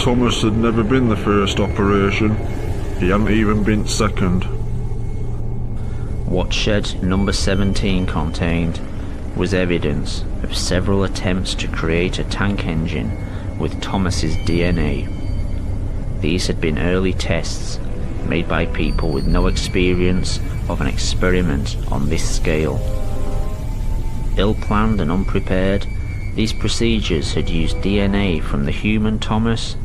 Thomas had never been the first operation. He hadn't even been second. What shed number 17 contained was evidence of several attempts to create a tank engine with Thomas's DNA. These had been early tests made by people with no experience of an experiment on this scale. Ill-planned and unprepared, these procedures had used DNA from the human Thomas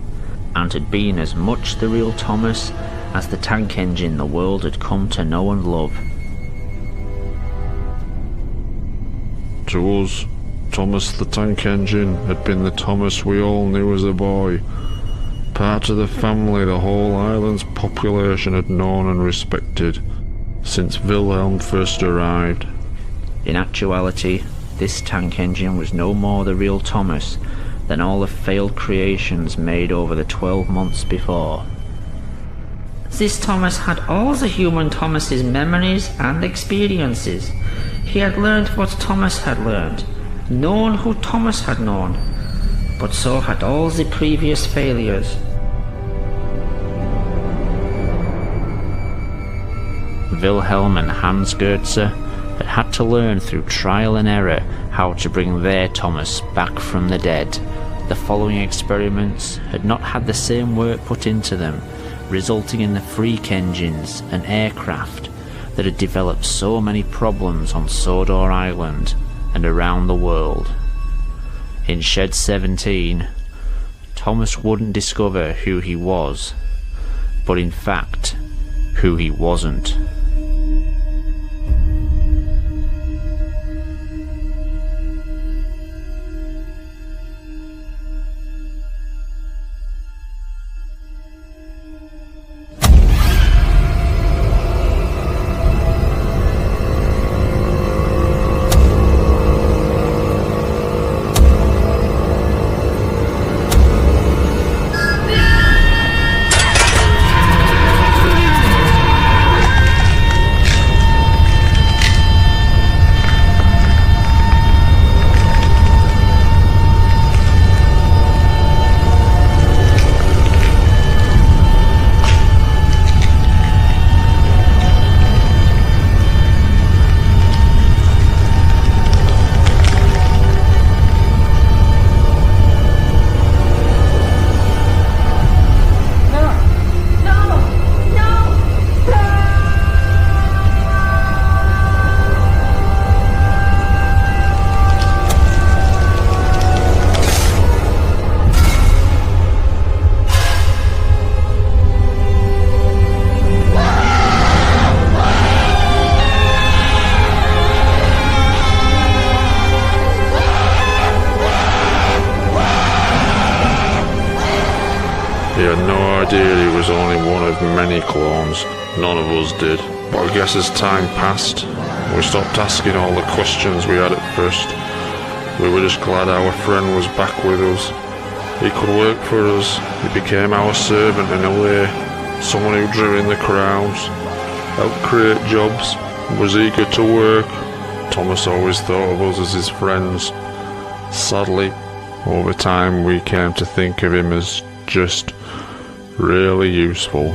and had been as much the real Thomas as the tank engine the world had come to know and love. To us, Thomas the Tank Engine had been the Thomas we all knew as a boy. Part of the family the whole island's population had known and respected since Wilhelm first arrived. In actuality, this tank engine was no more the real Thomas than all the failed creations made over the 12 months before. This Thomas had all the human Thomas's memories and experiences. He had learned what Thomas had learned, known who Thomas had known, but so had all the previous failures. Wilhelm and Hans Goetze had to learn through trial and error how to bring their Thomas back from the dead. The following experiments had not had the same work put into them, resulting in the freak engines and aircraft that had developed so many problems on Sodor Island and around the world. In Shed 17, Thomas wouldn't discover who he was, but in fact, who he wasn't. He had no idea he was only one of many clones. None of us did. But I guess as time passed, we stopped asking all the questions we had at first. We were just glad our friend was back with us. He could work for us. He became our servant in a way. Someone who drew in the crowds, helped create jobs, was eager to work. Thomas always thought of us as his friends. Sadly, over time we came to think of him as just really useful.